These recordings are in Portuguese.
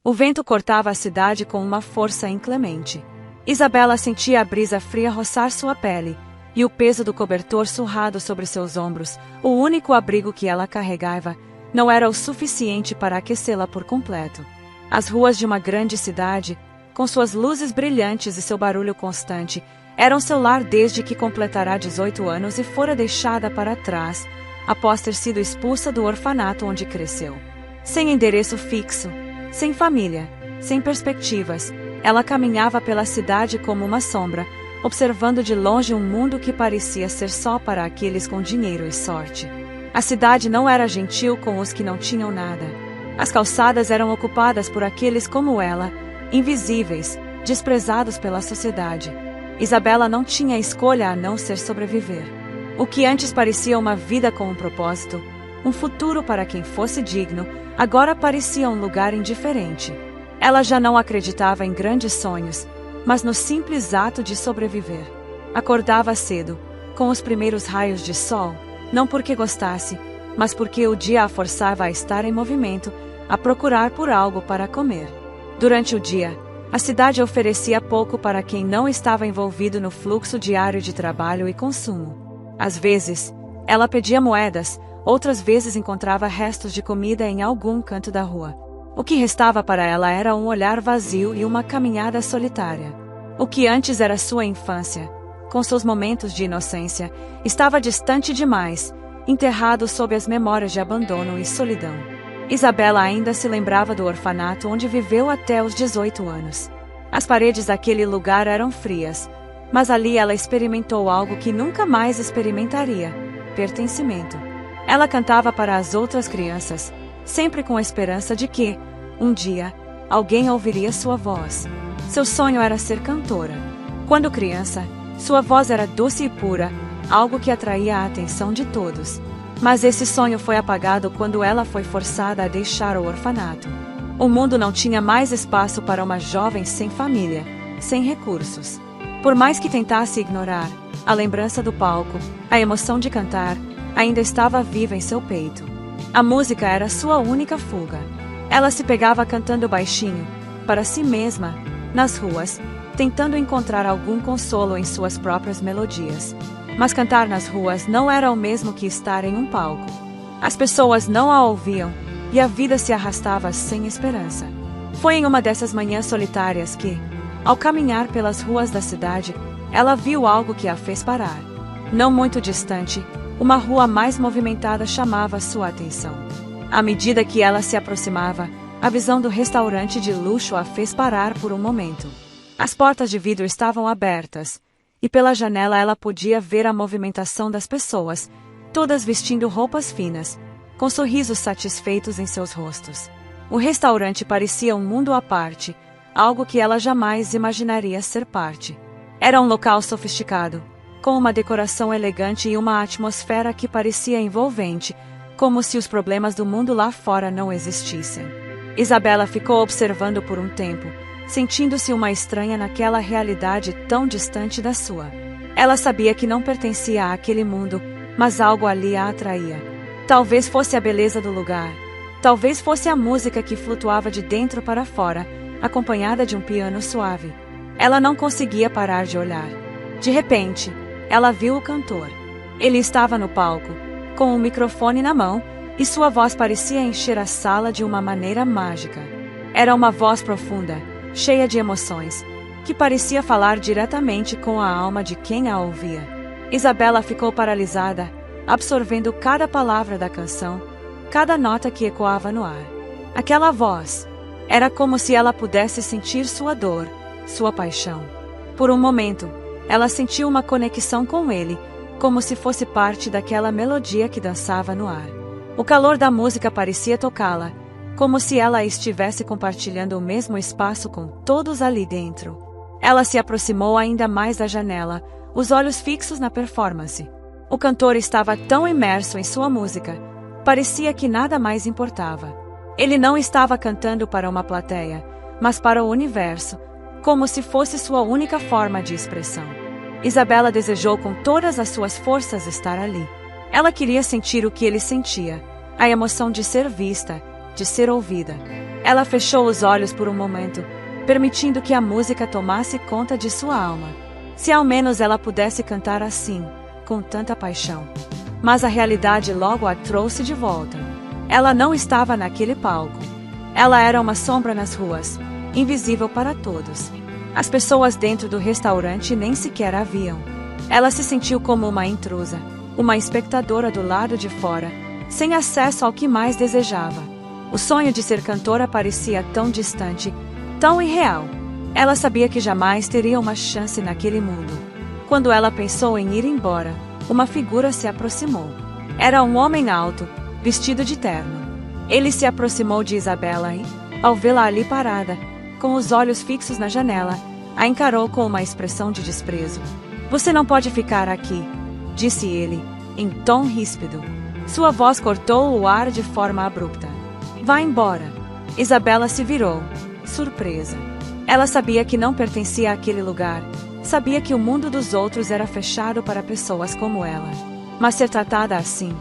O vento cortava a cidade com uma força inclemente. Isabela sentia a brisa fria roçar sua pele, e o peso do cobertor surrado sobre seus ombros, o único abrigo que ela carregava, não era o suficiente para aquecê-la por completo. As ruas de uma grande cidade, com suas luzes brilhantes e seu barulho constante, eram seu lar desde que completará 18 anos e fora deixada para trás, após ter sido expulsa do orfanato onde cresceu. Sem endereço fixo, sem família, sem perspectivas, ela caminhava pela cidade como uma sombra, observando de longe um mundo que parecia ser só para aqueles com dinheiro e sorte. A cidade não era gentil com os que não tinham nada. As calçadas eram ocupadas por aqueles como ela, invisíveis, desprezados pela sociedade. Isabela não tinha escolha a não ser sobreviver. O que antes parecia uma vida com um propósito, um futuro para quem fosse digno, agora parecia um lugar indiferente. Ela já não acreditava em grandes sonhos, mas no simples ato de sobreviver. Acordava cedo, com os primeiros raios de sol, não porque gostasse, mas porque o dia a forçava a estar em movimento, a procurar por algo para comer. Durante o dia, a cidade oferecia pouco para quem não estava envolvido no fluxo diário de trabalho e consumo. Às vezes, ela pedia moedas, outras vezes encontrava restos de comida em algum canto da rua. O que restava para ela era um olhar vazio e uma caminhada solitária. O que antes era sua infância, com seus momentos de inocência, estava distante demais, enterrado sob as memórias de abandono e solidão. Isabela ainda se lembrava do orfanato onde viveu até os 18 anos. As paredes daquele lugar eram frias, mas ali ela experimentou algo que nunca mais experimentaria: pertencimento. Ela cantava para as outras crianças, sempre com a esperança de que, um dia, alguém ouviria sua voz. Seu sonho era ser cantora. Quando criança, sua voz era doce e pura, algo que atraía a atenção de todos. Mas esse sonho foi apagado quando ela foi forçada a deixar o orfanato. O mundo não tinha mais espaço para uma jovem sem família, sem recursos. Por mais que tentasse ignorar, a lembrança do palco, a emoção de cantar, ainda estava viva em seu peito. A música era sua única fuga. Ela se pegava cantando baixinho, para si mesma, nas ruas, tentando encontrar algum consolo em suas próprias melodias. Mas cantar nas ruas não era o mesmo que estar em um palco. As pessoas não a ouviam, e a vida se arrastava sem esperança. Foi em uma dessas manhãs solitárias que, ao caminhar pelas ruas da cidade, ela viu algo que a fez parar. Não muito distante, uma rua mais movimentada chamava sua atenção. À medida que ela se aproximava, a visão do restaurante de luxo a fez parar por um momento. As portas de vidro estavam abertas, e pela janela ela podia ver a movimentação das pessoas, todas vestindo roupas finas, com sorrisos satisfeitos em seus rostos. O restaurante parecia um mundo à parte, algo que ela jamais imaginaria ser parte. Era um local sofisticado, com uma decoração elegante e uma atmosfera que parecia envolvente, como se os problemas do mundo lá fora não existissem. Isabela ficou observando por um tempo, sentindo-se uma estranha naquela realidade tão distante da sua. Ela sabia que não pertencia àquele mundo, mas algo ali a atraía. Talvez fosse a beleza do lugar. Talvez fosse a música que flutuava de dentro para fora, acompanhada de um piano suave. Ela não conseguia parar de olhar. De repente, ela viu o cantor. Ele estava no palco, com um microfone na mão, e sua voz parecia encher a sala de uma maneira mágica. Era uma voz profunda, cheia de emoções, que parecia falar diretamente com a alma de quem a ouvia. Isabela ficou paralisada, absorvendo cada palavra da canção, cada nota que ecoava no ar. Aquela voz era como se ela pudesse sentir sua dor, sua paixão. Por um momento, ela sentiu uma conexão com ele, como se fosse parte daquela melodia que dançava no ar. O calor da música parecia tocá-la, como se ela estivesse compartilhando o mesmo espaço com todos ali dentro. Ela se aproximou ainda mais da janela, os olhos fixos na performance. O cantor estava tão imerso em sua música, parecia que nada mais importava. Ele não estava cantando para uma plateia, mas para o universo, como se fosse sua única forma de expressão. Isabela desejou com todas as suas forças estar ali. Ela queria sentir o que ele sentia, a emoção de ser vista, de ser ouvida. Ela fechou os olhos por um momento, permitindo que a música tomasse conta de sua alma. Se ao menos ela pudesse cantar assim, com tanta paixão. Mas a realidade logo a trouxe de volta. Ela não estava naquele palco. Ela era uma sombra nas ruas, invisível para todos. As pessoas dentro do restaurante nem sequer a viam. Ela se sentiu como uma intrusa, uma espectadora do lado de fora, sem acesso ao que mais desejava. O sonho de ser cantora parecia tão distante, tão irreal. Ela sabia que jamais teria uma chance naquele mundo. Quando ela pensou em ir embora, uma figura se aproximou. Era um homem alto, vestido de terno. Ele se aproximou de Isabela e, ao vê-la ali parada, com os olhos fixos na janela, a encarou com uma expressão de desprezo. "Você não pode ficar aqui", disse ele, em tom ríspido. Sua voz cortou o ar de forma abrupta. "Vá embora." Isabela se virou, surpresa. Ela sabia que não pertencia àquele lugar, sabia que o mundo dos outros era fechado para pessoas como ela. Mas ser tratada assim,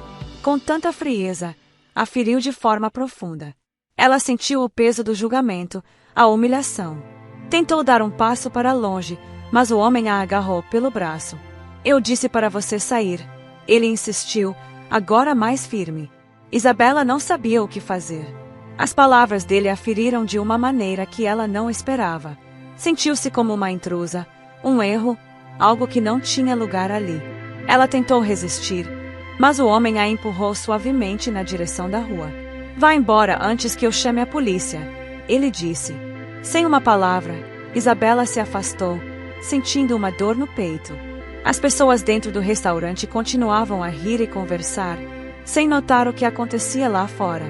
com tanta frieza, a feriu de forma profunda. Ela sentiu o peso do julgamento, a humilhação. Tentou dar um passo para longe, mas o homem a agarrou pelo braço. "Eu disse para você sair." Ele insistiu, agora mais firme. Isabela não sabia o que fazer. As palavras dele a feriram de uma maneira que ela não esperava. Sentiu-se como uma intrusa, um erro, algo que não tinha lugar ali. Ela tentou resistir, mas o homem a empurrou suavemente na direção da rua. "Vá embora antes que eu chame a polícia", ele disse. Sem uma palavra, Isabela se afastou, sentindo uma dor no peito. As pessoas dentro do restaurante continuavam a rir e conversar, sem notar o que acontecia lá fora.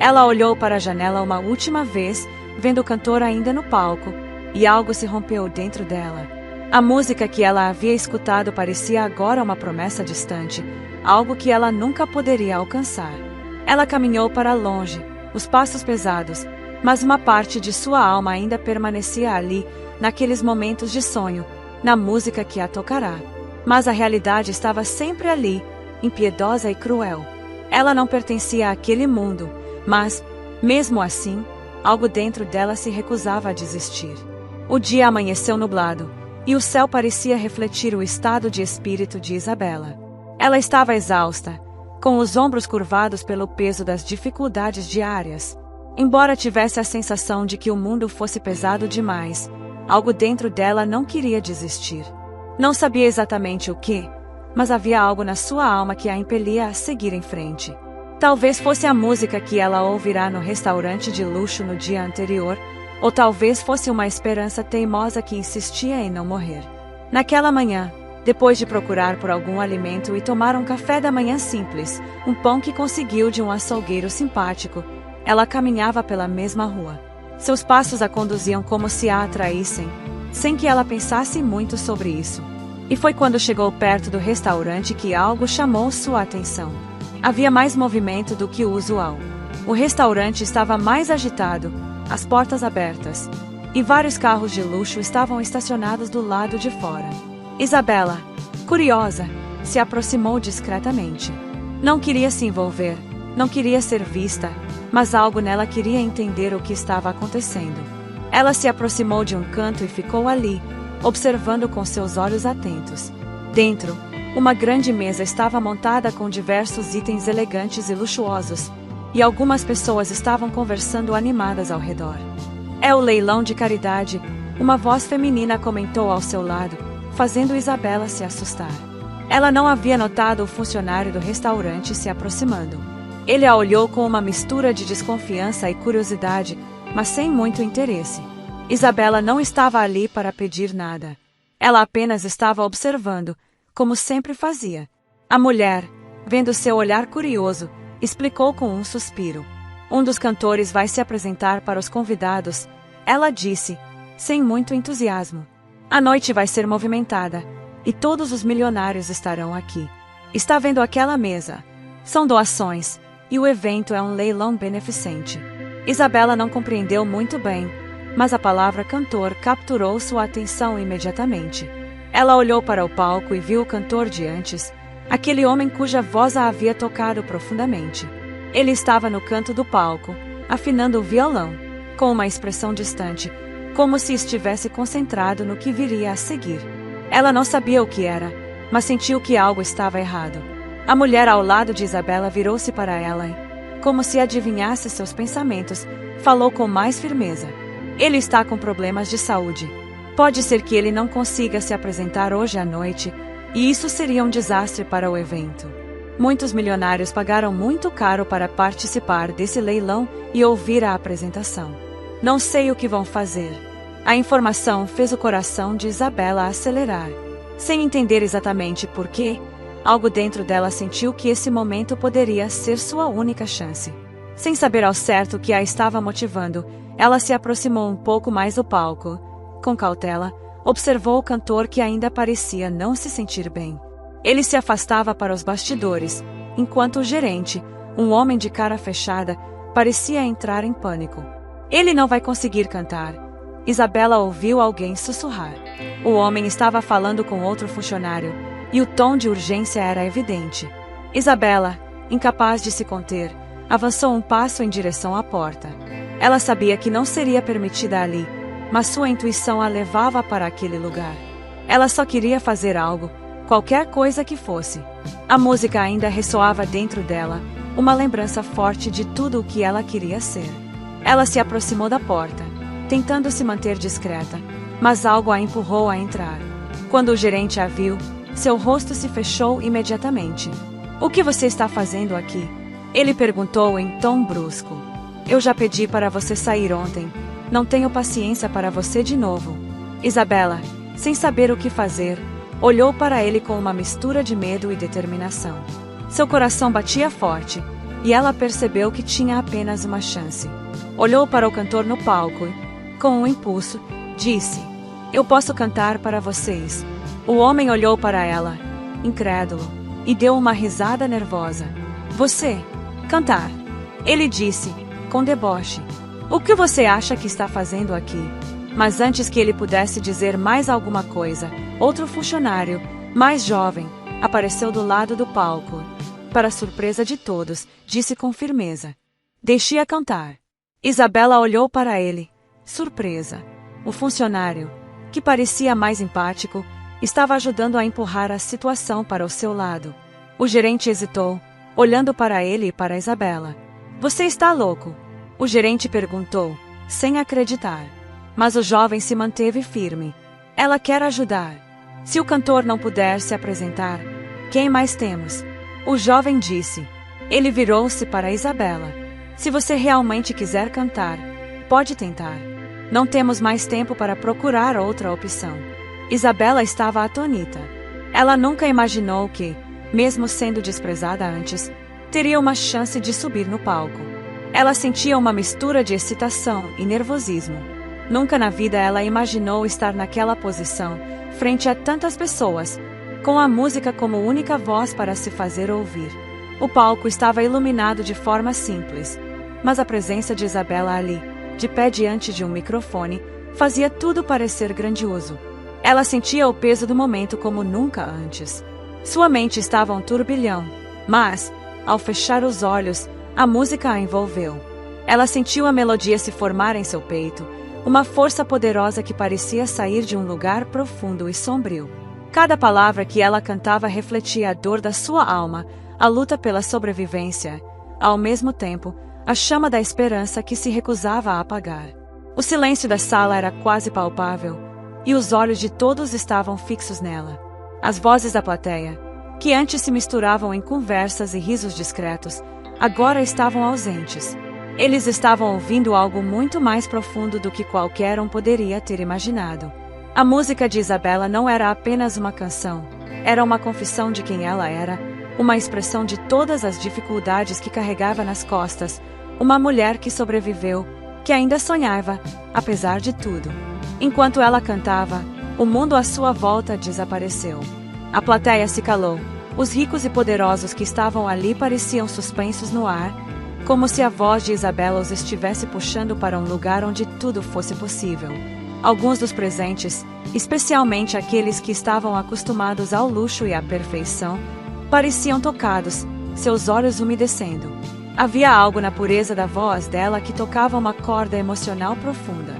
Ela olhou para a janela uma última vez, vendo o cantor ainda no palco, e algo se rompeu dentro dela. A música que ela havia escutado parecia agora uma promessa distante, algo que ela nunca poderia alcançar. Ela caminhou para longe, os passos pesados, mas uma parte de sua alma ainda permanecia ali, naqueles momentos de sonho, na música que a tocará. Mas a realidade estava sempre ali, impiedosa e cruel. Ela não pertencia àquele mundo, mas, mesmo assim, algo dentro dela se recusava a desistir. O dia amanheceu nublado, e o céu parecia refletir o estado de espírito de Isabela. Ela estava exausta, com os ombros curvados pelo peso das dificuldades diárias. Embora tivesse a sensação de que o mundo fosse pesado demais, algo dentro dela não queria desistir. Não sabia exatamente o que, mas havia algo na sua alma que a impelia a seguir em frente. Talvez fosse a música que ela ouvirá no restaurante de luxo no dia anterior, ou talvez fosse uma esperança teimosa que insistia em não morrer. Naquela manhã, depois de procurar por algum alimento e tomar um café da manhã simples, um pão que conseguiu de um açougueiro simpático, ela caminhava pela mesma rua. Seus passos a conduziam como se a atraíssem, sem que ela pensasse muito sobre isso. E foi quando chegou perto do restaurante que algo chamou sua atenção. Havia mais movimento do que o usual. O restaurante estava mais agitado, as portas abertas, e vários carros de luxo estavam estacionados do lado de fora. Isabela, curiosa, se aproximou discretamente. Não queria se envolver, não queria ser vista, mas algo nela queria entender o que estava acontecendo. Ela se aproximou de um canto e ficou ali, observando com seus olhos atentos. Dentro, uma grande mesa estava montada com diversos itens elegantes e luxuosos, e algumas pessoas estavam conversando animadas ao redor. "É o leilão de caridade", uma voz feminina comentou ao seu lado, fazendo Isabela se assustar. Ela não havia notado o funcionário do restaurante se aproximando. Ele a olhou com uma mistura de desconfiança e curiosidade, mas sem muito interesse. Isabela não estava ali para pedir nada. Ela apenas estava observando, como sempre fazia. A mulher, vendo seu olhar curioso, explicou com um suspiro. "Um dos cantores vai se apresentar para os convidados", ela disse, sem muito entusiasmo. "A noite vai ser movimentada, e todos os milionários estarão aqui. Está vendo aquela mesa? São doações, e o evento é um leilão beneficente." Isabela não compreendeu muito bem, mas a palavra cantor capturou sua atenção imediatamente. Ela olhou para o palco e viu o cantor de antes, aquele homem cuja voz a havia tocado profundamente. Ele estava no canto do palco, afinando o violão, com uma expressão distante, como se estivesse concentrado no que viria a seguir. Ela não sabia o que era, mas sentiu que algo estava errado. A mulher ao lado de Isabela virou-se para ela e, como se adivinhasse seus pensamentos, falou com mais firmeza. Ele está com problemas de saúde. Pode ser que ele não consiga se apresentar hoje à noite, e isso seria um desastre para o evento. Muitos milionários pagaram muito caro para participar desse leilão e ouvir a apresentação. Não sei o que vão fazer. A informação fez o coração de Isabela acelerar. Sem entender exatamente por quê, algo dentro dela sentiu que esse momento poderia ser sua única chance. Sem saber ao certo o que a estava motivando, ela se aproximou um pouco mais do palco. Com cautela, observou o cantor que ainda parecia não se sentir bem. Ele se afastava para os bastidores, enquanto o gerente, um homem de cara fechada, parecia entrar em pânico. Ele não vai conseguir cantar. Isabela ouviu alguém sussurrar. O homem estava falando com outro funcionário, e o tom de urgência era evidente. Isabela, incapaz de se conter, avançou um passo em direção à porta. Ela sabia que não seria permitida ali, mas sua intuição a levava para aquele lugar. Ela só queria fazer algo, qualquer coisa que fosse. A música ainda ressoava dentro dela, uma lembrança forte de tudo o que ela queria ser. Ela se aproximou da porta, tentando se manter discreta, mas algo a empurrou a entrar. Quando o gerente a viu, seu rosto se fechou imediatamente. "O que você está fazendo aqui?" Ele perguntou em tom brusco. "Eu já pedi para você sair ontem. Não tenho paciência para você de novo." Isabela, sem saber o que fazer, olhou para ele com uma mistura de medo e determinação. Seu coração batia forte, e ela percebeu que tinha apenas uma chance. Olhou para o cantor no palco e, com um impulso, disse: "Eu posso cantar para vocês." O homem olhou para ela, incrédulo, e deu uma risada nervosa. "Você? Cantar?" Ele disse, com deboche. "O que você acha que está fazendo aqui?" Mas antes que ele pudesse dizer mais alguma coisa, outro funcionário, mais jovem, apareceu do lado do palco. Para surpresa de todos, disse com firmeza: "Deixe-a cantar." Isabela olhou para ele, surpresa. O funcionário, que parecia mais empático, estava ajudando a empurrar a situação para o seu lado. O gerente hesitou, olhando para ele e para Isabela. "Você está louco?" O gerente perguntou, sem acreditar. Mas o jovem se manteve firme. "Ela quer ajudar. Se o cantor não puder se apresentar, quem mais temos?" O jovem disse. Ele virou-se para Isabela. "Se você realmente quiser cantar, pode tentar. Não temos mais tempo para procurar outra opção." Isabela estava atonita. Ela nunca imaginou que, mesmo sendo desprezada antes, teria uma chance de subir no palco. Ela sentia uma mistura de excitação e nervosismo. Nunca na vida ela imaginou estar naquela posição, frente a tantas pessoas, com a música como única voz para se fazer ouvir. O palco estava iluminado de forma simples, mas a presença de Isabela ali, de pé diante de um microfone, fazia tudo parecer grandioso. Ela sentia o peso do momento como nunca antes. Sua mente estava um turbilhão, mas, ao fechar os olhos, a música a envolveu. Ela sentiu a melodia se formar em seu peito, uma força poderosa que parecia sair de um lugar profundo e sombrio. Cada palavra que ela cantava refletia a dor da sua alma, a luta pela sobrevivência, ao mesmo tempo, a chama da esperança que se recusava a apagar. O silêncio da sala era quase palpável, e os olhos de todos estavam fixos nela. As vozes da plateia, que antes se misturavam em conversas e risos discretos, agora estavam ausentes. Eles estavam ouvindo algo muito mais profundo do que qualquer um poderia ter imaginado. A música de Isabela não era apenas uma canção, era uma confissão de quem ela era, uma expressão de todas as dificuldades que carregava nas costas, uma mulher que sobreviveu, que ainda sonhava, apesar de tudo. Enquanto ela cantava, o mundo à sua volta desapareceu. A plateia se calou. Os ricos e poderosos que estavam ali pareciam suspensos no ar, como se a voz de Isabela os estivesse puxando para um lugar onde tudo fosse possível. Alguns dos presentes, especialmente aqueles que estavam acostumados ao luxo e à perfeição, pareciam tocados, seus olhos umedecendo. Havia algo na pureza da voz dela que tocava uma corda emocional profunda.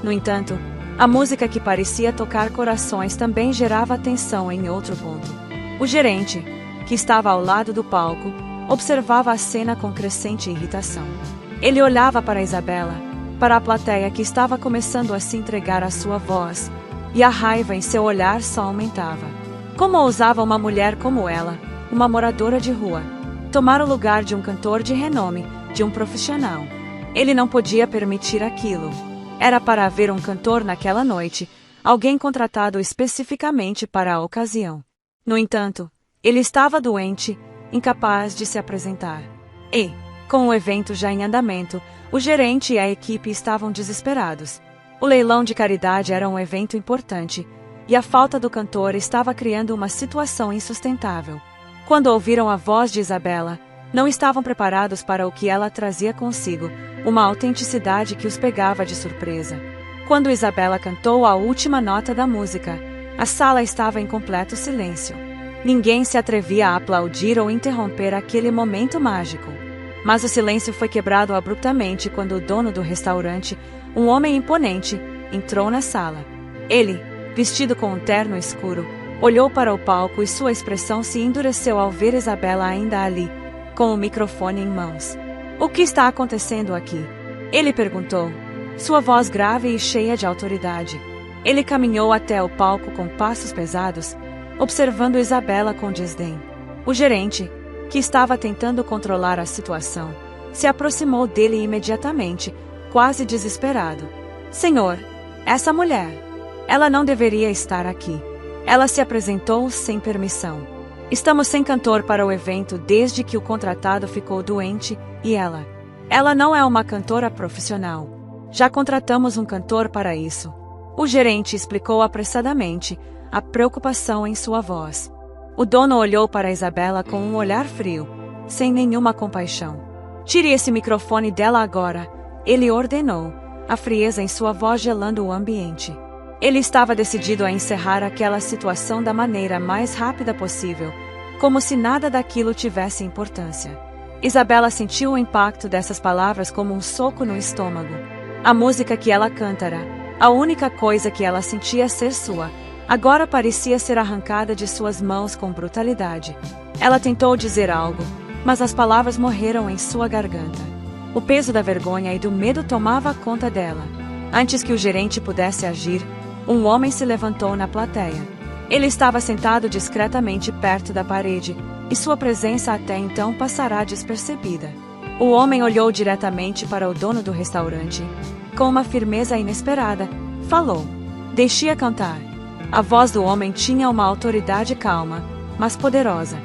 No entanto, a música que parecia tocar corações também gerava atenção em outro ponto. O gerente, que estava ao lado do palco, observava a cena com crescente irritação. Ele olhava para Isabela, para a plateia que estava começando a se entregar à sua voz, e a raiva em seu olhar só aumentava. Como ousava uma mulher como ela, uma moradora de rua, tomar o lugar de um cantor de renome, de um profissional? Ele não podia permitir aquilo. Era para haver um cantor naquela noite, alguém contratado especificamente para a ocasião. No entanto, ele estava doente, incapaz de se apresentar. E, com o evento já em andamento, o gerente e a equipe estavam desesperados. O leilão de caridade era um evento importante, e a falta do cantor estava criando uma situação insustentável. Quando ouviram a voz de Isabela, não estavam preparados para o que ela trazia consigo, uma autenticidade que os pegava de surpresa. Quando Isabela cantou a última nota da música, a sala estava em completo silêncio. Ninguém se atrevia a aplaudir ou interromper aquele momento mágico. Mas o silêncio foi quebrado abruptamente quando o dono do restaurante, um homem imponente, entrou na sala. Ele, vestido com um terno escuro, olhou para o palco e sua expressão se endureceu ao ver Isabela ainda ali, com o microfone em mãos. "O que está acontecendo aqui?" ele perguntou, sua voz grave e cheia de autoridade. Ele caminhou até o palco com passos pesados, observando Isabela com desdém. O gerente, que estava tentando controlar a situação, se aproximou dele imediatamente, quase desesperado. "Senhor, essa mulher, ela não deveria estar aqui. Ela se apresentou sem permissão. Estamos sem cantor para o evento desde que o contratado ficou doente, e ela não é uma cantora profissional. Já contratamos um cantor para isso." O gerente explicou apressadamente, a preocupação em sua voz. O dono olhou para Isabela com um olhar frio, sem nenhuma compaixão. "Tire esse microfone dela agora", ele ordenou, a frieza em sua voz gelando o ambiente. Ele estava decidido a encerrar aquela situação da maneira mais rápida possível, como se nada daquilo tivesse importância. Isabela sentiu o impacto dessas palavras como um soco no estômago. A música que ela cantara, a única coisa que ela sentia ser sua, agora parecia ser arrancada de suas mãos com brutalidade. Ela tentou dizer algo, mas as palavras morreram em sua garganta. O peso da vergonha e do medo tomava conta dela. Antes que o gerente pudesse agir, um homem se levantou na plateia. Ele estava sentado discretamente perto da parede, e sua presença até então passará despercebida. O homem olhou diretamente para o dono do restaurante. Com uma firmeza inesperada, falou: "Deixe-a cantar." A voz do homem tinha uma autoridade calma, mas poderosa.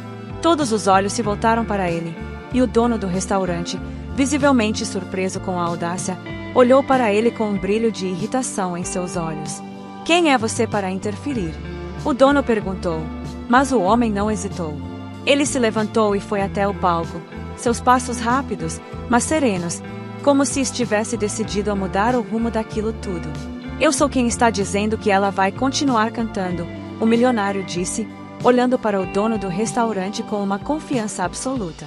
Todos os olhos se voltaram para ele, e o dono do restaurante, visivelmente surpreso com a audácia, olhou para ele com um brilho de irritação em seus olhos. "Quem é você para interferir?" o dono perguntou, mas o homem não hesitou. Ele se levantou e foi até o palco, seus passos rápidos, mas serenos, como se estivesse decidido a mudar o rumo daquilo tudo. "Eu sou quem está dizendo que ela vai continuar cantando", o milionário disse, olhando para o dono do restaurante com uma confiança absoluta.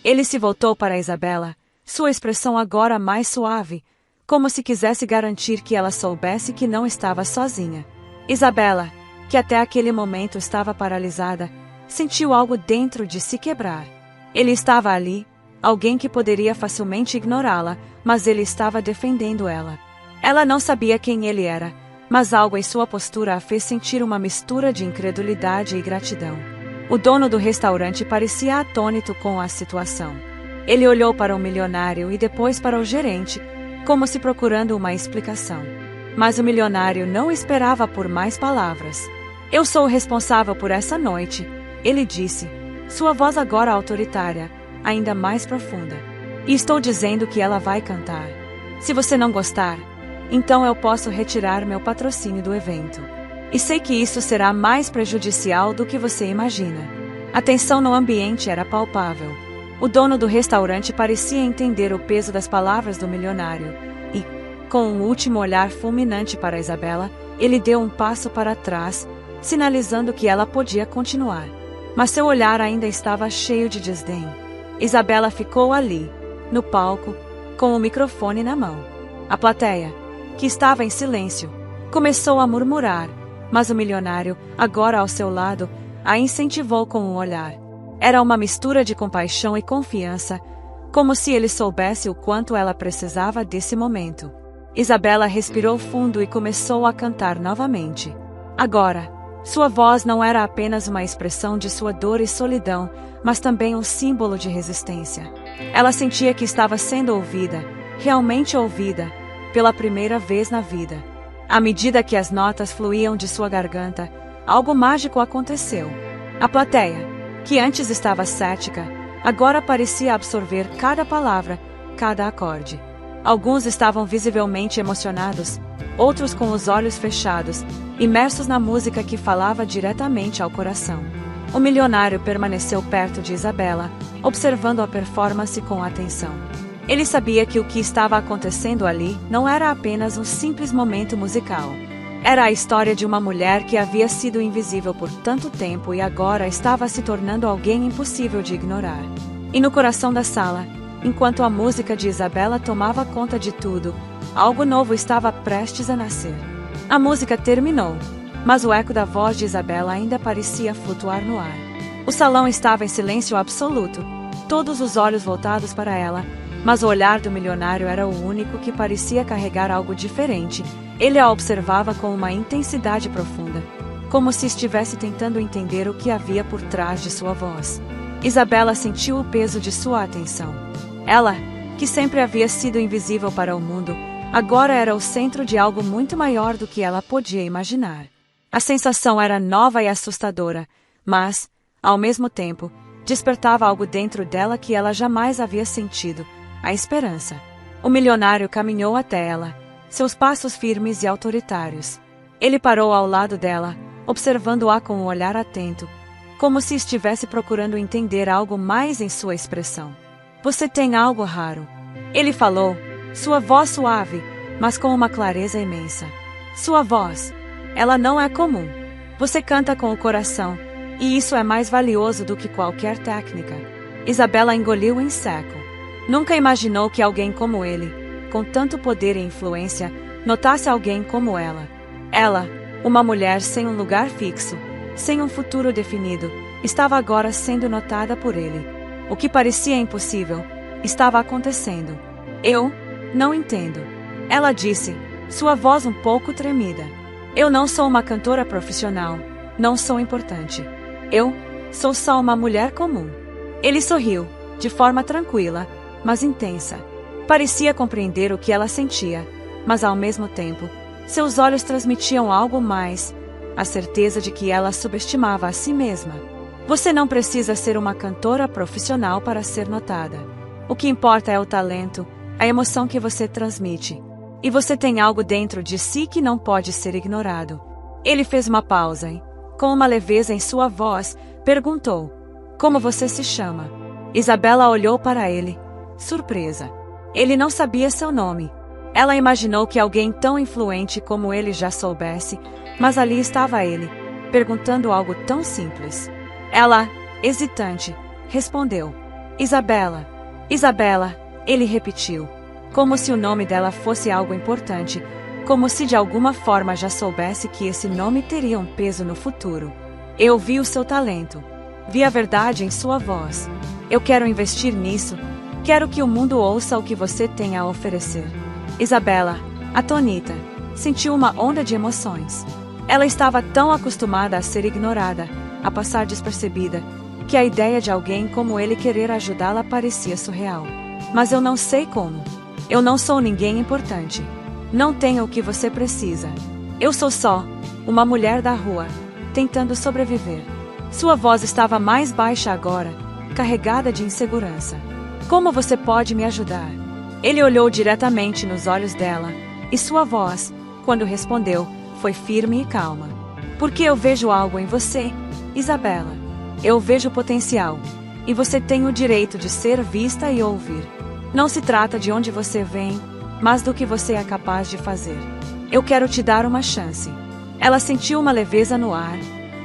Ele se voltou para Isabela, sua expressão agora mais suave, como se quisesse garantir que ela soubesse que não estava sozinha. Isabela, que até aquele momento estava paralisada, sentiu algo dentro de se quebrar. Ele estava ali, alguém que poderia facilmente ignorá-la, mas ele estava defendendo ela. Ela não sabia quem ele era, mas algo em sua postura a fez sentir uma mistura de incredulidade e gratidão. O dono do restaurante parecia atônito com a situação. Ele olhou para o milionário e depois para o gerente, como se procurando uma explicação. Mas o milionário não esperava por mais palavras. "Eu sou o responsável por essa noite", ele disse, sua voz agora autoritária, ainda mais profunda. "E estou dizendo que ela vai cantar. Se você não gostar, então eu posso retirar meu patrocínio do evento. E sei que isso será mais prejudicial do que você imagina." A tensão no ambiente era palpável. O dono do restaurante parecia entender o peso das palavras do milionário, e, com um último olhar fulminante para Isabela, ele deu um passo para trás, sinalizando que ela podia continuar. Mas seu olhar ainda estava cheio de desdém. Isabela ficou ali, no palco, com o microfone na mão. A plateia, que estava em silêncio, começou a murmurar, mas o milionário, agora ao seu lado, a incentivou com um olhar. Era uma mistura de compaixão e confiança, como se ele soubesse o quanto ela precisava desse momento. Isabela respirou fundo e começou a cantar novamente. Agora, sua voz não era apenas uma expressão de sua dor e solidão, mas também um símbolo de resistência. Ela sentia que estava sendo ouvida, realmente ouvida, pela primeira vez na vida. À medida que as notas fluíam de sua garganta, algo mágico aconteceu. A plateia, que antes estava cética, agora parecia absorver cada palavra, cada acorde. Alguns estavam visivelmente emocionados, outros com os olhos fechados, imersos na música que falava diretamente ao coração. O milionário permaneceu perto de Isabela, observando a performance com atenção. Ele sabia que o que estava acontecendo ali não era apenas um simples momento musical. Era a história de uma mulher que havia sido invisível por tanto tempo e agora estava se tornando alguém impossível de ignorar. E no coração da sala, enquanto a música de Isabela tomava conta de tudo, algo novo estava prestes a nascer. A música terminou, mas o eco da voz de Isabela ainda parecia flutuar no ar. O salão estava em silêncio absoluto, todos os olhos voltados para ela, mas o olhar do milionário era o único que parecia carregar algo diferente. Ele a observava com uma intensidade profunda, como se estivesse tentando entender o que havia por trás de sua voz. Isabela sentiu o peso de sua atenção. Ela, que sempre havia sido invisível para o mundo, agora era o centro de algo muito maior do que ela podia imaginar. A sensação era nova e assustadora, mas, ao mesmo tempo, despertava algo dentro dela que ela jamais havia sentido: a esperança. O milionário caminhou até ela, seus passos firmes e autoritários. Ele parou ao lado dela, observando-a com um olhar atento, como se estivesse procurando entender algo mais em sua expressão. Você tem algo raro. Ele falou, sua voz suave, mas com uma clareza imensa. Sua voz, ela não é comum. Você canta com o coração, e isso é mais valioso do que qualquer técnica. Isabela engoliu em seco. Nunca imaginou que alguém como ele, com tanto poder e influência, notasse alguém como ela. Ela, uma mulher sem um lugar fixo, sem um futuro definido, estava agora sendo notada por ele. O que parecia impossível estava acontecendo. Eu não entendo. Ela disse, sua voz um pouco tremida. Eu não sou uma cantora profissional. Não sou importante. Eu sou só uma mulher comum. Ele sorriu, de forma tranquila, mas intensa. Parecia compreender o que ela sentia, mas ao mesmo tempo, seus olhos transmitiam algo mais, a certeza de que ela subestimava a si mesma. Você não precisa ser uma cantora profissional para ser notada. O que importa é o talento, a emoção que você transmite. E você tem algo dentro de si que não pode ser ignorado. Ele fez uma pausa e, com uma leveza em sua voz, perguntou, como você se chama? Isabela olhou para ele, surpresa. Ele não sabia seu nome. Ela imaginou que alguém tão influente como ele já soubesse, mas ali estava ele, perguntando algo tão simples. Ela, hesitante, respondeu, Isabela. Isabela, ele repetiu, como se o nome dela fosse algo importante, como se de alguma forma já soubesse que esse nome teria um peso no futuro. Eu vi o seu talento. Vi a verdade em sua voz. Eu quero investir nisso. Quero que o mundo ouça o que você tem a oferecer. Isabela, atônita, sentiu uma onda de emoções. Ela estava tão acostumada a ser ignorada, a passar despercebida, que a ideia de alguém como ele querer ajudá-la parecia surreal. Mas eu não sei como. Eu não sou ninguém importante. Não tenho o que você precisa. Eu sou só uma mulher da rua, tentando sobreviver. Sua voz estava mais baixa agora, carregada de insegurança. Como você pode me ajudar? Ele olhou diretamente nos olhos dela, e sua voz, quando respondeu, foi firme e calma. Porque eu vejo algo em você, Isabela. Eu vejo potencial, e você tem o direito de ser vista e ouvir. Não se trata de onde você vem, mas do que você é capaz de fazer. Eu quero te dar uma chance. Ela sentiu uma leveza no ar,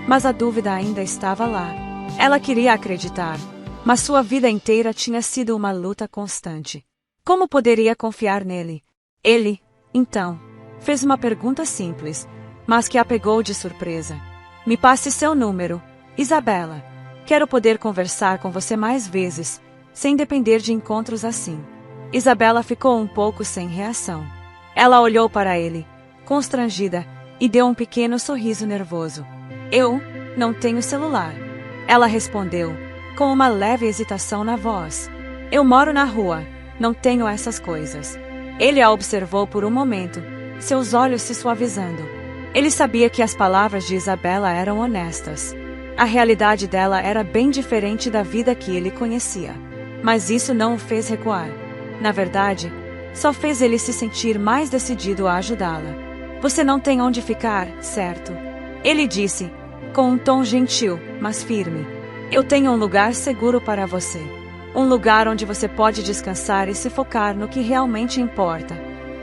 mas a dúvida ainda estava lá. Ela queria acreditar, mas sua vida inteira tinha sido uma luta constante. Como poderia confiar nele? Ele, então, fez uma pergunta simples, mas que a pegou de surpresa. Me passe seu número, Isabela. Quero poder conversar com você mais vezes, sem depender de encontros assim. Isabela ficou um pouco sem reação. Ela olhou para ele, constrangida, e deu um pequeno sorriso nervoso. Eu não tenho celular. Ela respondeu, com uma leve hesitação na voz. Eu moro na rua, não tenho essas coisas. Ele a observou por um momento, seus olhos se suavizando. Ele sabia que as palavras de Isabela eram honestas. A realidade dela era bem diferente da vida que ele conhecia. Mas isso não o fez recuar. Na verdade, só fez ele se sentir mais decidido a ajudá-la. Você não tem onde ficar, certo? Ele disse, com um tom gentil, mas firme. Eu tenho um lugar seguro para você. Um lugar onde você pode descansar e se focar no que realmente importa.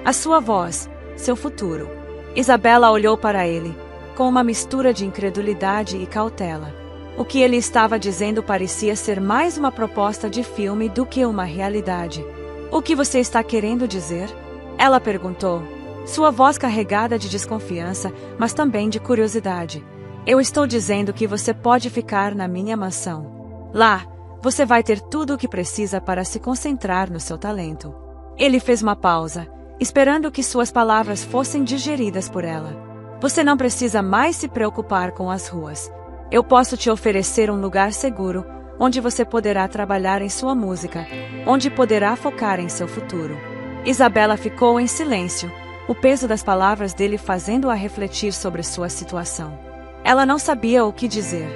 A sua voz, seu futuro. Isabela olhou para ele, com uma mistura de incredulidade e cautela. O que ele estava dizendo parecia ser mais uma proposta de filme do que uma realidade. O que você está querendo dizer? Ela perguntou, sua voz carregada de desconfiança, mas também de curiosidade. Eu estou dizendo que você pode ficar na minha mansão. Lá, você vai ter tudo o que precisa para se concentrar no seu talento. Ele fez uma pausa, esperando que suas palavras fossem digeridas por ela. Você não precisa mais se preocupar com as ruas. Eu posso te oferecer um lugar seguro, onde você poderá trabalhar em sua música, onde poderá focar em seu futuro. Isabela ficou em silêncio, o peso das palavras dele fazendo-a refletir sobre sua situação. Ela não sabia o que dizer.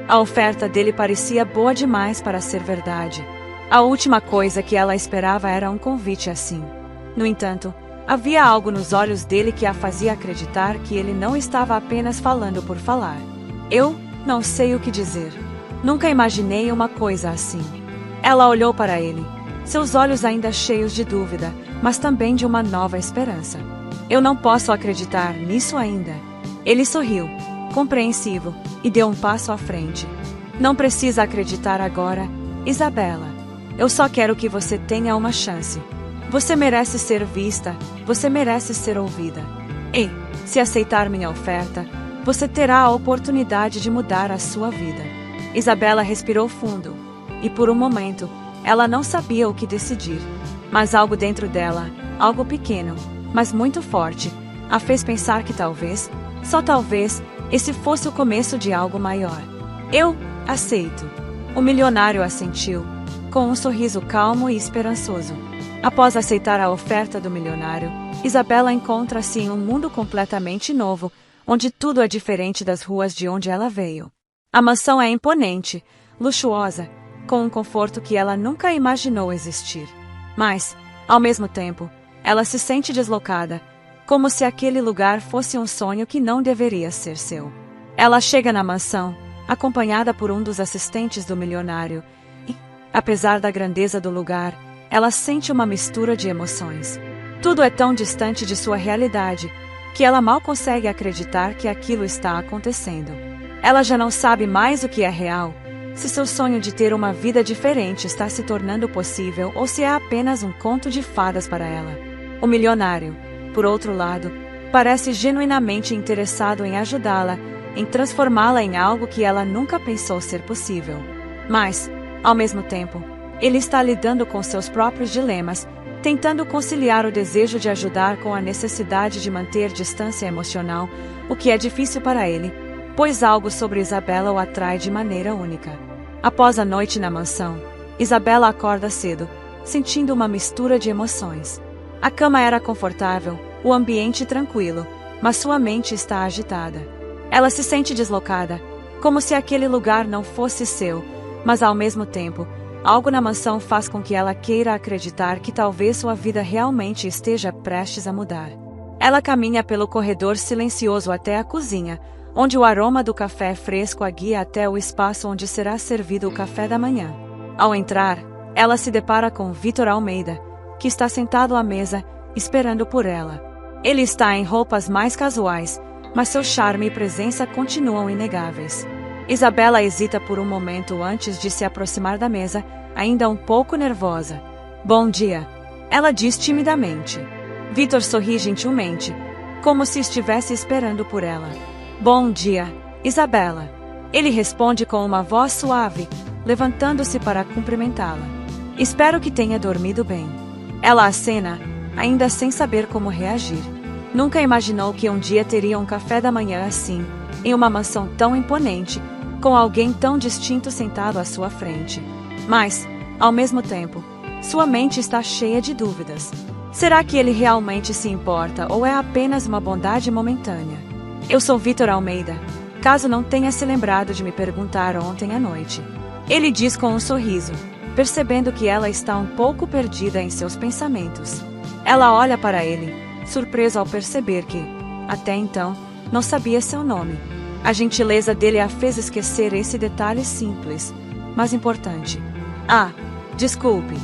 A oferta dele parecia boa demais para ser verdade. A última coisa que ela esperava era um convite assim. No entanto, havia algo nos olhos dele que a fazia acreditar que ele não estava apenas falando por falar. Eu não sei o que dizer. Nunca imaginei uma coisa assim. Ela olhou para ele, seus olhos ainda cheios de dúvida, mas também de uma nova esperança. Eu não posso acreditar nisso ainda. Ele sorriu, compreensivo, e deu um passo à frente. Não precisa acreditar agora, Isabela. Eu só quero que você tenha uma chance. Você merece ser vista, você merece ser ouvida. E, se aceitar minha oferta, você terá a oportunidade de mudar a sua vida. Isabela respirou fundo, e por um momento, ela não sabia o que decidir. Mas algo dentro dela, algo pequeno, mas muito forte, a fez pensar que talvez, só talvez, esse fosse o começo de algo maior. Eu aceito. O milionário assentiu, com um sorriso calmo e esperançoso. Após aceitar a oferta do milionário, Isabela encontra-se em um mundo completamente novo, onde tudo é diferente das ruas de onde ela veio. A mansão é imponente, luxuosa, com um conforto que ela nunca imaginou existir. Mas, ao mesmo tempo, ela se sente deslocada, como se aquele lugar fosse um sonho que não deveria ser seu. Ela chega na mansão, acompanhada por um dos assistentes do milionário, e, apesar da grandeza do lugar, ela sente uma mistura de emoções. Tudo é tão distante de sua realidade, que ela mal consegue acreditar que aquilo está acontecendo. Ela já não sabe mais o que é real, se seu sonho de ter uma vida diferente está se tornando possível ou se é apenas um conto de fadas para ela. O milionário, por outro lado, parece genuinamente interessado em ajudá-la, em transformá-la em algo que ela nunca pensou ser possível. Mas, ao mesmo tempo, ele está lidando com seus próprios dilemas, tentando conciliar o desejo de ajudar com a necessidade de manter distância emocional, o que é difícil para ele, pois algo sobre Isabela o atrai de maneira única. Após a noite na mansão, Isabela acorda cedo, sentindo uma mistura de emoções. A cama era confortável, o ambiente tranquilo, mas sua mente está agitada. Ela se sente deslocada, como se aquele lugar não fosse seu, mas ao mesmo tempo, algo na mansão faz com que ela queira acreditar que talvez sua vida realmente esteja prestes a mudar. Ela caminha pelo corredor silencioso até a cozinha, onde o aroma do café fresco a guia até o espaço onde será servido o café da manhã. Ao entrar, ela se depara com Vitor Almeida, que está sentado à mesa, esperando por ela. Ele está em roupas mais casuais, mas seu charme e presença continuam inegáveis. Isabela hesita por um momento antes de se aproximar da mesa, ainda um pouco nervosa. Bom dia, ela diz timidamente. Vitor sorri gentilmente, como se estivesse esperando por ela. Bom dia, Isabela. Ele responde com uma voz suave, levantando-se para cumprimentá-la. Espero que tenha dormido bem. Ela acena, ainda sem saber como reagir. Nunca imaginou que um dia teria um café da manhã assim, em uma mansão tão imponente, com alguém tão distinto sentado à sua frente. Mas, ao mesmo tempo, sua mente está cheia de dúvidas. Será que ele realmente se importa ou é apenas uma bondade momentânea? Eu sou Vitor Almeida, caso não tenha se lembrado de me perguntar ontem à noite. Ele diz com um sorriso, percebendo que ela está um pouco perdida em seus pensamentos. Ela olha para ele, surpresa ao perceber que, até então, não sabia seu nome. A gentileza dele a fez esquecer esse detalhe simples, mas importante. Ah, desculpe,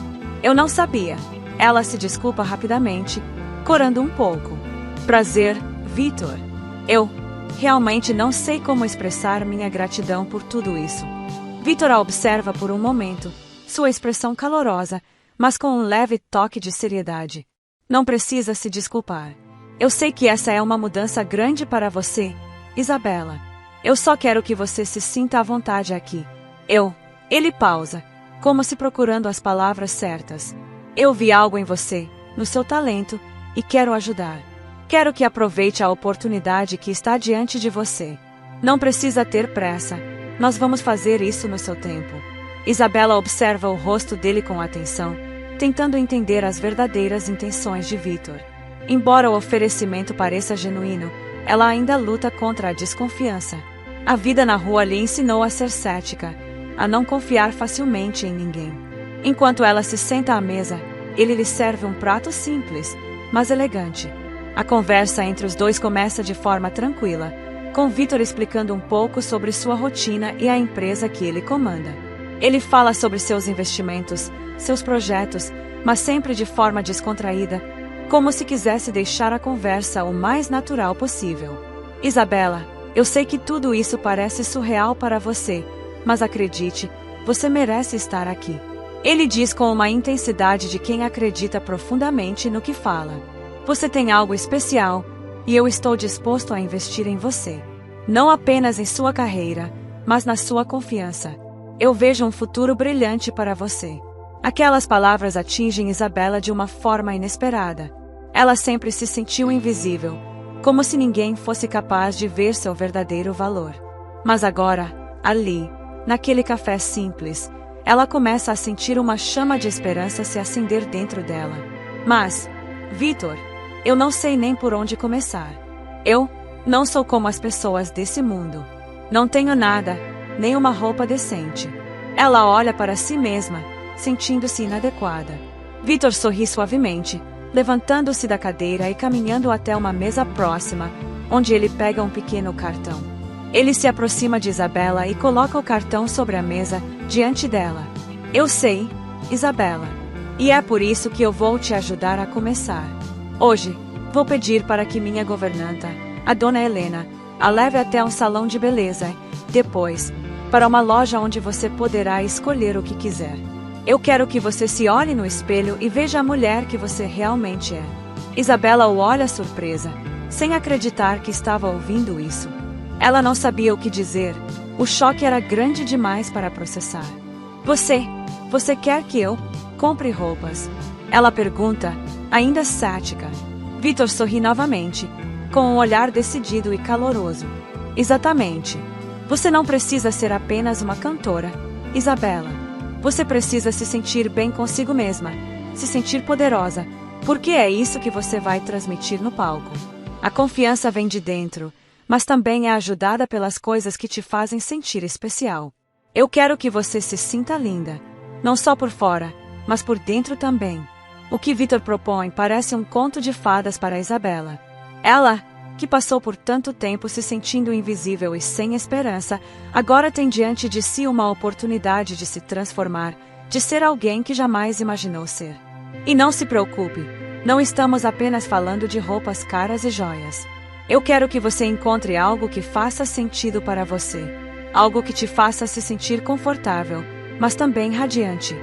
eu não sabia. Ela se desculpa rapidamente, corando um pouco. Prazer, Vitor. Eu realmente não sei como expressar minha gratidão por tudo isso. Vitor a observa por um momento, sua expressão calorosa, mas com um leve toque de seriedade. Não precisa se desculpar. Eu sei que essa é uma mudança grande para você, Isabela. Eu só quero que você se sinta à vontade aqui. Ele pausa, como se procurando as palavras certas. Eu vi algo em você, no seu talento, e quero ajudar. Quero que aproveite a oportunidade que está diante de você. Não precisa ter pressa. Nós vamos fazer isso no seu tempo. Isabela observa o rosto dele com atenção, tentando entender as verdadeiras intenções de Vitor. Embora o oferecimento pareça genuíno, ela ainda luta contra a desconfiança. A vida na rua lhe ensinou a ser cética, a não confiar facilmente em ninguém. Enquanto ela se senta à mesa, ele lhe serve um prato simples, mas elegante. A conversa entre os dois começa de forma tranquila, com Vitor explicando um pouco sobre sua rotina e a empresa que ele comanda. Ele fala sobre seus investimentos, seus projetos, mas sempre de forma descontraída, como se quisesse deixar a conversa o mais natural possível. Isabela, eu sei que tudo isso parece surreal para você, mas acredite, você merece estar aqui. Ele diz com uma intensidade de quem acredita profundamente no que fala. Você tem algo especial, e eu estou disposto a investir em você. Não apenas em sua carreira, mas na sua confiança. Eu vejo um futuro brilhante para você. Aquelas palavras atingem Isabela de uma forma inesperada. Ela sempre se sentiu invisível, como se ninguém fosse capaz de ver seu verdadeiro valor. Mas agora, ali, naquele café simples, ela começa a sentir uma chama de esperança se acender dentro dela. Mas, Vitor, eu não sei nem por onde começar. Eu não sou como as pessoas desse mundo. Não tenho nada, nem uma roupa decente. Ela olha para si mesma, sentindo-se inadequada. Vitor sorri suavemente, levantando-se da cadeira e caminhando até uma mesa próxima, onde ele pega um pequeno cartão. Ele se aproxima de Isabela e coloca o cartão sobre a mesa, diante dela. Eu sei, Isabela. E é por isso que eu vou te ajudar a começar. Hoje, vou pedir para que minha governanta, a dona Helena, a leve até um salão de beleza, depois, para uma loja onde você poderá escolher o que quiser. Eu quero que você se olhe no espelho e veja a mulher que você realmente é. Isabela o olha surpresa, sem acreditar que estava ouvindo isso. Ela não sabia o que dizer, o choque era grande demais para processar. Você quer que eu compre roupas? Ela pergunta, ainda cética. Vitor sorri novamente, com um olhar decidido e caloroso. Exatamente. Você não precisa ser apenas uma cantora, Isabela. Você precisa se sentir bem consigo mesma, se sentir poderosa, porque é isso que você vai transmitir no palco. A confiança vem de dentro, mas também é ajudada pelas coisas que te fazem sentir especial. Eu quero que você se sinta linda, não só por fora, mas por dentro também. O que Vitor propõe parece um conto de fadas para Isabela. Ela, que passou por tanto tempo se sentindo invisível e sem esperança, agora tem diante de si uma oportunidade de se transformar, de ser alguém que jamais imaginou ser. E não se preocupe, não estamos apenas falando de roupas caras e joias. Eu quero que você encontre algo que faça sentido para você. algo que te faça se sentir confortável, mas também radiante.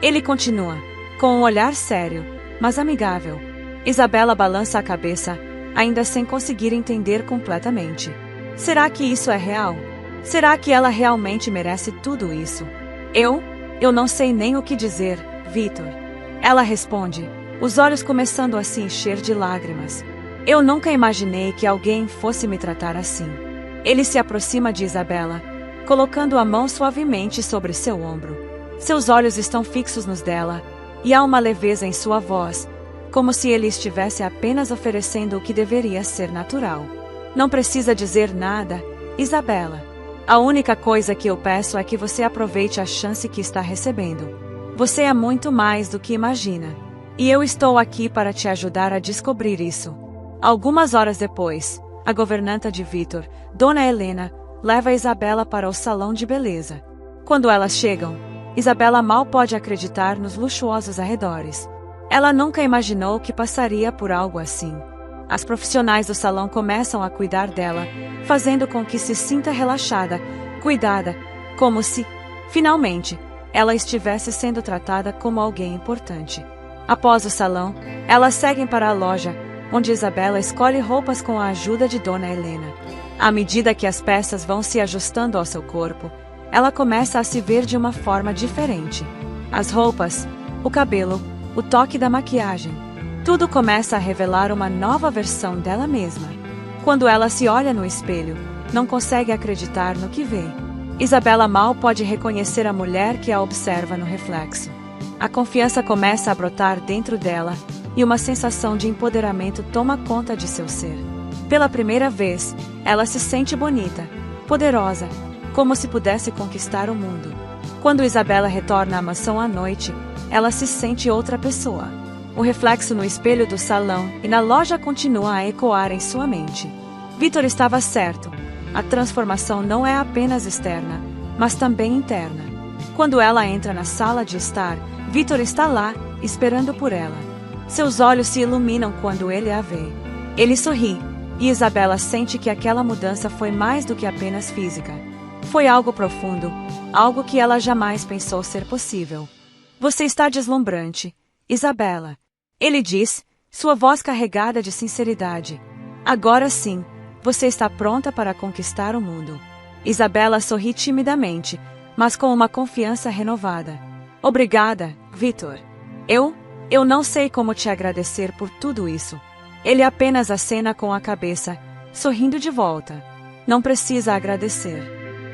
Ele continua, com um olhar sério, mas amigável. Isabela balança a cabeça, ainda sem conseguir entender completamente. Será que isso é real? Será que ela realmente merece tudo isso? Eu não sei nem o que dizer, Victor. Ela responde, os olhos começando a se encher de lágrimas. Eu nunca imaginei que alguém fosse me tratar assim. Ele se aproxima de Isabela, colocando a mão suavemente sobre seu ombro. Seus olhos estão fixos nos dela, e há uma leveza em sua voz, como se ele estivesse apenas oferecendo o que deveria ser natural. Não precisa dizer nada, Isabela. A única coisa que eu peço é que você aproveite a chance que está recebendo. Você é muito mais do que imagina. E eu estou aqui para te ajudar a descobrir isso. Algumas horas depois, a governanta de Victor, Dona Helena, leva Isabela para o salão de beleza. Quando elas chegam, Isabela mal pode acreditar nos luxuosos arredores. Ela nunca imaginou que passaria por algo assim. As profissionais do salão começam a cuidar dela, fazendo com que se sinta relaxada, cuidada, como se, finalmente, ela estivesse sendo tratada como alguém importante. Após o salão, elas seguem para a loja, onde Isabela escolhe roupas com a ajuda de Dona Helena. À medida que as peças vão se ajustando ao seu corpo, ela começa a se ver de uma forma diferente. As roupas, o cabelo, o toque da maquiagem, tudo começa a revelar uma nova versão dela mesma. Quando ela se olha no espelho, não consegue acreditar no que vê. Isabela mal pode reconhecer a mulher que a observa no reflexo. A confiança começa a brotar dentro dela, e uma sensação de empoderamento toma conta de seu ser. Pela primeira vez, ela se sente bonita, poderosa, como se pudesse conquistar o mundo. Quando Isabela retorna à mansão à noite, ela se sente outra pessoa. O reflexo no espelho do salão e na loja continua a ecoar em sua mente. Victor estava certo. A transformação não é apenas externa, mas também interna. Quando ela entra na sala de estar, Victor está lá, esperando por ela. Seus olhos se iluminam quando ele a vê. Ele sorri, e Isabela sente que aquela mudança foi mais do que apenas física. Foi algo profundo, algo que ela jamais pensou ser possível. Você está deslumbrante, Isabela. Ele diz, sua voz carregada de sinceridade. Agora sim, você está pronta para conquistar o mundo. Isabela sorri timidamente, mas com uma confiança renovada. Obrigada, Victor. Eu não sei como te agradecer por tudo isso. Ele apenas acena com a cabeça, sorrindo de volta. Não precisa agradecer.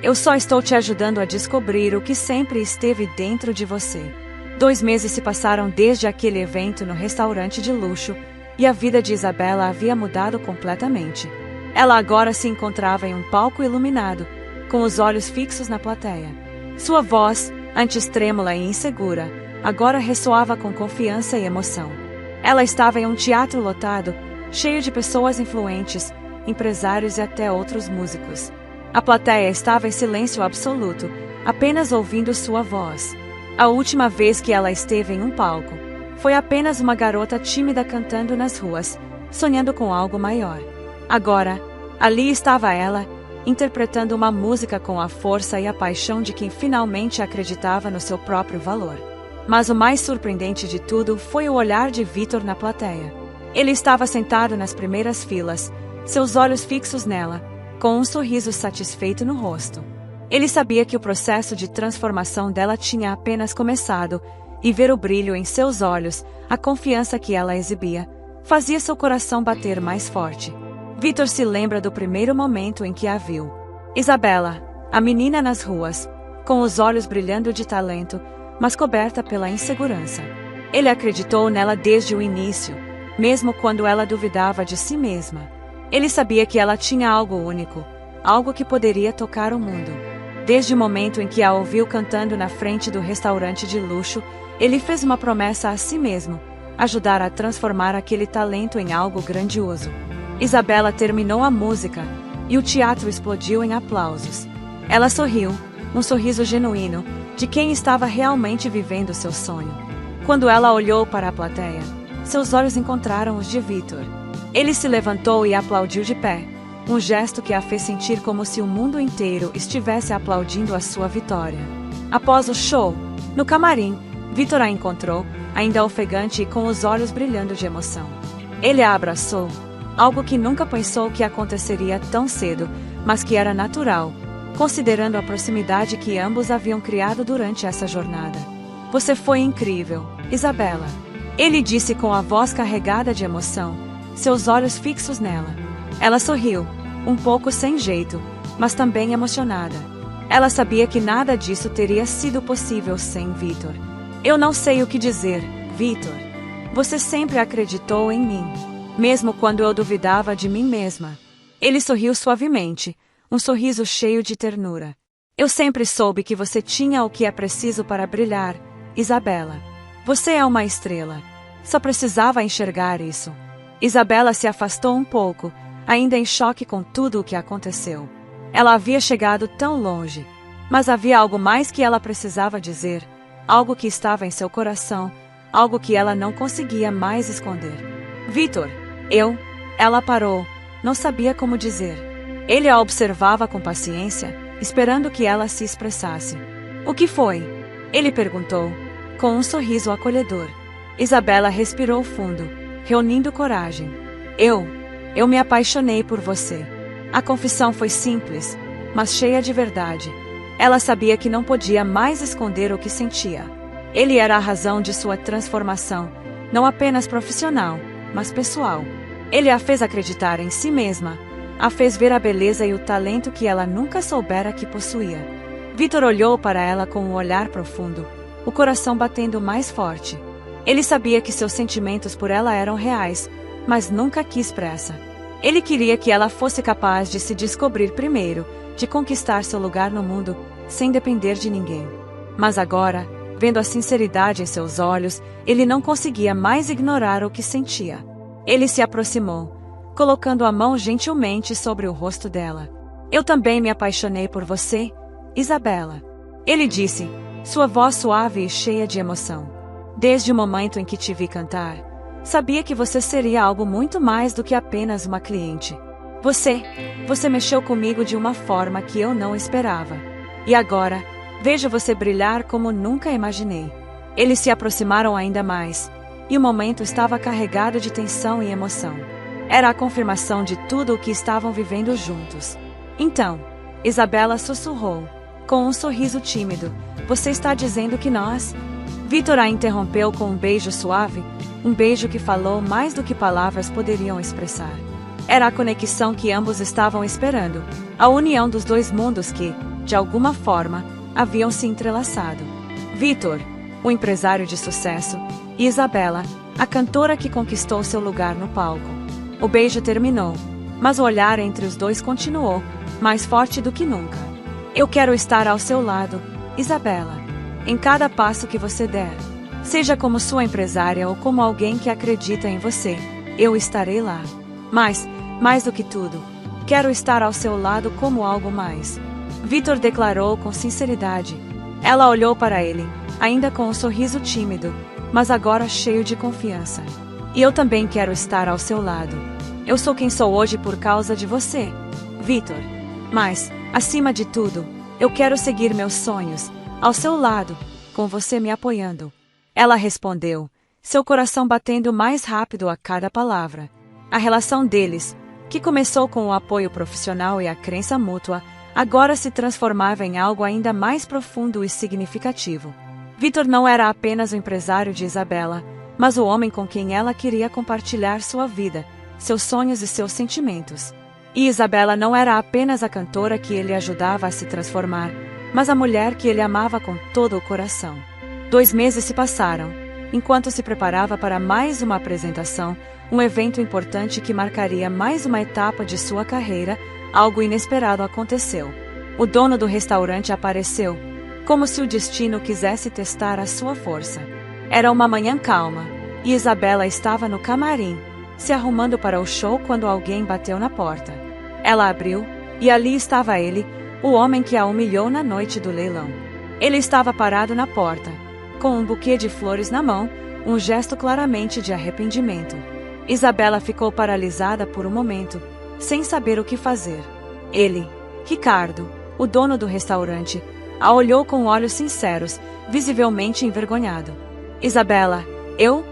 Eu só estou te ajudando a descobrir o que sempre esteve dentro de você. 2 meses se passaram desde aquele evento no restaurante de luxo, e a vida de Isabela havia mudado completamente. Ela agora se encontrava em um palco iluminado, com os olhos fixos na plateia. Sua voz, antes trêmula e insegura, agora ressoava com confiança e emoção. Ela estava em um teatro lotado, cheio de pessoas influentes, empresários e até outros músicos. A plateia estava em silêncio absoluto, apenas ouvindo sua voz. A última vez que ela esteve em um palco, foi apenas uma garota tímida cantando nas ruas, sonhando com algo maior. Agora, ali estava ela, interpretando uma música com a força e a paixão de quem finalmente acreditava no seu próprio valor. Mas o mais surpreendente de tudo foi o olhar de Victor na plateia. Ele estava sentado nas primeiras filas, seus olhos fixos nela, com um sorriso satisfeito no rosto. Ele sabia que o processo de transformação dela tinha apenas começado, e ver o brilho em seus olhos, a confiança que ela exibia, fazia seu coração bater mais forte. Victor se lembra do primeiro momento em que a viu. Isabela, a menina nas ruas, com os olhos brilhando de talento, mas coberta pela insegurança. Ele acreditou nela desde o início, mesmo quando ela duvidava de si mesma. Ele sabia que ela tinha algo único, algo que poderia tocar o mundo. Desde o momento em que a ouviu cantando na frente do restaurante de luxo, ele fez uma promessa a si mesmo, ajudar a transformar aquele talento em algo grandioso. Isabela terminou a música, e o teatro explodiu em aplausos. Ela sorriu, um sorriso genuíno, de quem estava realmente vivendo seu sonho. Quando ela olhou para a plateia, seus olhos encontraram os de Victor. Ele se levantou e aplaudiu de pé, um gesto que a fez sentir como se o mundo inteiro estivesse aplaudindo a sua vitória. Após o show, no camarim, Victor a encontrou, ainda ofegante e com os olhos brilhando de emoção. Ele a abraçou, algo que nunca pensou que aconteceria tão cedo, mas que era natural, considerando a proximidade que ambos haviam criado durante essa jornada. Você foi incrível, Isabela. Ele disse com a voz carregada de emoção, seus olhos fixos nela. Ela sorriu, um pouco sem jeito, mas também emocionada. Ela sabia que nada disso teria sido possível sem Victor. Eu não sei o que dizer, Victor. Você sempre acreditou em mim, mesmo quando eu duvidava de mim mesma. Ele sorriu suavemente, um sorriso cheio de ternura. Eu sempre soube que você tinha o que é preciso para brilhar, Isabela. Você é uma estrela. Só precisava enxergar isso. Isabela se afastou um pouco, ainda em choque com tudo o que aconteceu. Ela havia chegado tão longe, mas havia algo mais que ela precisava dizer, algo que estava em seu coração, algo que ela não conseguia mais esconder. Victor, Ela parou, não sabia como dizer. Ele a observava com paciência, esperando que ela se expressasse. O que foi? Ele perguntou, com um sorriso acolhedor. Isabela respirou fundo, reunindo coragem. Eu me apaixonei por você. A confissão foi simples, mas cheia de verdade. Ela sabia que não podia mais esconder o que sentia. Ele era a razão de sua transformação, não apenas profissional, mas pessoal. Ele a fez acreditar em si mesma, a fez ver a beleza e o talento que ela nunca soubera que possuía. Victor olhou para ela com um olhar profundo, o coração batendo mais forte. Ele sabia que seus sentimentos por ela eram reais, mas nunca quis pressa. Ele queria que ela fosse capaz de se descobrir primeiro, de conquistar seu lugar no mundo, sem depender de ninguém. Mas agora, vendo a sinceridade em seus olhos, ele não conseguia mais ignorar o que sentia. Ele se aproximou, colocando a mão gentilmente sobre o rosto dela. Eu também me apaixonei por você, Isabela. Ele disse, sua voz suave e cheia de emoção. Desde o momento em que te vi cantar, sabia que você seria algo muito mais do que apenas uma cliente. Você mexeu comigo de uma forma que eu não esperava. E agora, vejo você brilhar como nunca imaginei. Eles se aproximaram ainda mais, e o momento estava carregado de tensão e emoção. Era a confirmação de tudo o que estavam vivendo juntos. Então, Isabela sussurrou, com um sorriso tímido, você está dizendo que nós... Victor a interrompeu com um beijo suave, um beijo que falou mais do que palavras poderiam expressar. Era a conexão que ambos estavam esperando, a união dos dois mundos que, de alguma forma, haviam se entrelaçado. Victor, o empresário de sucesso, e Isabela, a cantora que conquistou seu lugar no palco. O beijo terminou, mas o olhar entre os dois continuou, mais forte do que nunca. Eu quero estar ao seu lado, Isabela. Em cada passo que você der, seja como sua empresária ou como alguém que acredita em você, eu estarei lá. Mas, mais do que tudo, quero estar ao seu lado como algo mais. Victor declarou com sinceridade. Ela olhou para ele, ainda com um sorriso tímido, mas agora cheio de confiança. E eu também quero estar ao seu lado. Eu sou quem sou hoje por causa de você, Victor. Mas, acima de tudo, eu quero seguir meus sonhos, ao seu lado, com você me apoiando. Ela respondeu, seu coração batendo mais rápido a cada palavra. A relação deles, que começou com o apoio profissional e a crença mútua, agora se transformava em algo ainda mais profundo e significativo. Victor não era apenas o empresário de Isabela, mas o homem com quem ela queria compartilhar sua vida, seus sonhos e seus sentimentos. E Isabela não era apenas a cantora que ele ajudava a se transformar, mas a mulher que ele amava com todo o coração. 2 meses se passaram, enquanto se preparava para mais uma apresentação, um evento importante que marcaria mais uma etapa de sua carreira, algo inesperado aconteceu. O dono do restaurante apareceu, como se o destino quisesse testar a sua força. Era uma manhã calma, e Isabela estava no camarim, se arrumando para o show quando alguém bateu na porta. Ela abriu, e ali estava ele, o homem que a humilhou na noite do leilão. Ele estava parado na porta, com um buquê de flores na mão, um gesto claramente de arrependimento. Isabela ficou paralisada por um momento, sem saber o que fazer. Ele, Ricardo, o dono do restaurante, a olhou com olhos sinceros, visivelmente envergonhado. Isabela, eu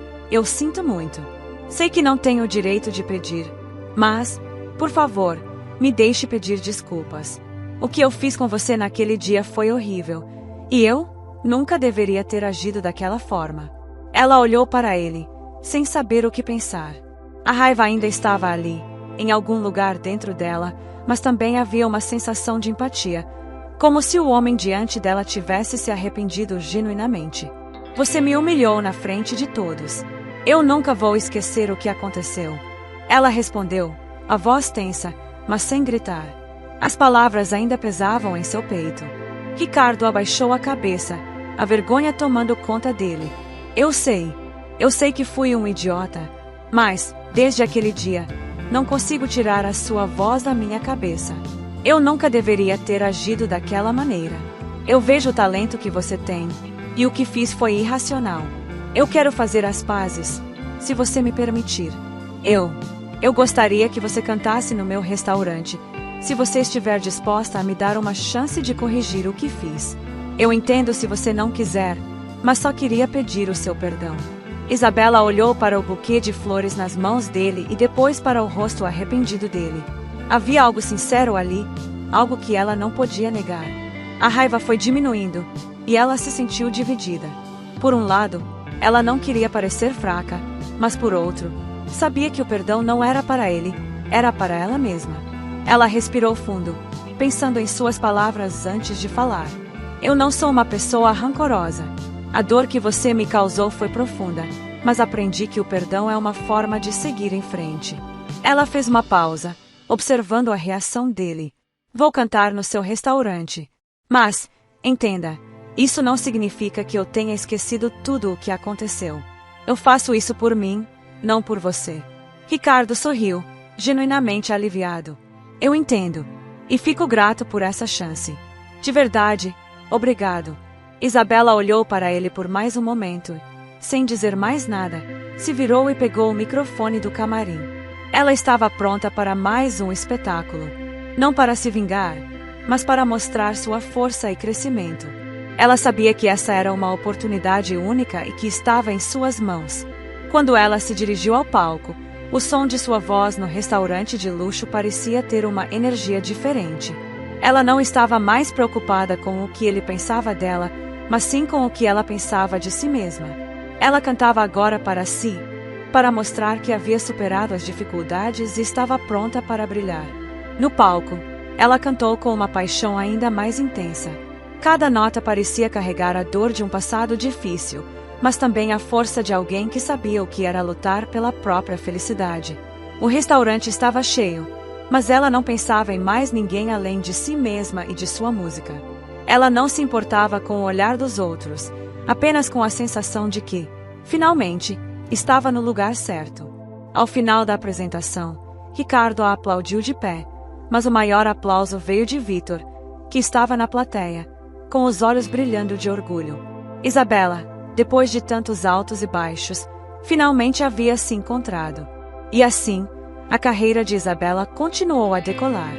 sinto muito. Sei que não tenho o direito de pedir, mas, por favor, me deixe pedir desculpas. O que eu fiz com você naquele dia foi horrível, e eu nunca deveria ter agido daquela forma. Ela olhou para ele, sem saber o que pensar. A raiva ainda estava ali, em algum lugar dentro dela, mas também havia uma sensação de empatia, como se o homem diante dela tivesse se arrependido genuinamente. Você me humilhou na frente de todos. Eu nunca vou esquecer o que aconteceu. Ela respondeu, a voz tensa, mas sem gritar. As palavras ainda pesavam em seu peito. Ricardo abaixou a cabeça, a vergonha tomando conta dele. Eu sei que fui um idiota, mas, desde aquele dia, não consigo tirar a sua voz da minha cabeça. Eu nunca deveria ter agido daquela maneira. Eu vejo o talento que você tem, e o que fiz foi irracional. Eu quero fazer as pazes, se você me permitir. Eu gostaria que você cantasse no meu restaurante, se você estiver disposta a me dar uma chance de corrigir o que fiz. Eu entendo se você não quiser, mas só queria pedir o seu perdão. Isabela olhou para o buquê de flores nas mãos dele e depois para o rosto arrependido dele. Havia algo sincero ali, algo que ela não podia negar. A raiva foi diminuindo, e ela se sentiu dividida. Por um lado, ela não queria parecer fraca, mas por outro, sabia que o perdão não era para ele, era para ela mesma. Ela respirou fundo, pensando em suas palavras antes de falar. Eu não sou uma pessoa rancorosa. A dor que você me causou foi profunda, mas aprendi que o perdão é uma forma de seguir em frente. Ela fez uma pausa, observando a reação dele. Vou cantar no seu restaurante. Mas, entenda, isso não significa que eu tenha esquecido tudo o que aconteceu. Eu faço isso por mim, não por você. Ricardo sorriu, genuinamente aliviado. Eu entendo, e fico grato por essa chance. De verdade, obrigado. Isabela olhou para ele por mais um momento. Sem dizer mais nada, se virou e pegou o microfone do camarim. Ela estava pronta para mais um espetáculo. Não para se vingar, mas para mostrar sua força e crescimento. Ela sabia que essa era uma oportunidade única e que estava em suas mãos. Quando ela se dirigiu ao palco, o som de sua voz no restaurante de luxo parecia ter uma energia diferente. Ela não estava mais preocupada com o que ele pensava dela, mas sim com o que ela pensava de si mesma. Ela cantava agora para si, para mostrar que havia superado as dificuldades e estava pronta para brilhar. No palco, ela cantou com uma paixão ainda mais intensa. Cada nota parecia carregar a dor de um passado difícil, mas também a força de alguém que sabia o que era lutar pela própria felicidade. O restaurante estava cheio, mas ela não pensava em mais ninguém além de si mesma e de sua música. Ela não se importava com o olhar dos outros, apenas com a sensação de que, finalmente, estava no lugar certo. Ao final da apresentação, Ricardo a aplaudiu de pé, mas o maior aplauso veio de Vítor, que estava na plateia, com os olhos brilhando de orgulho. Isabela, depois de tantos altos e baixos, finalmente havia se encontrado. E assim, a carreira de Isabela continuou a decolar.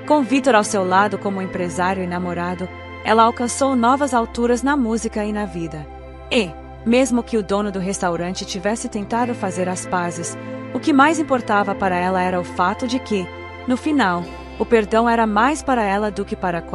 Com Vítor ao seu lado como empresário e namorado, ela alcançou novas alturas na música e na vida. E, mesmo que o dono do restaurante tivesse tentado fazer as pazes, o que mais importava para ela era o fato de que, no final, o perdão era mais para ela do que para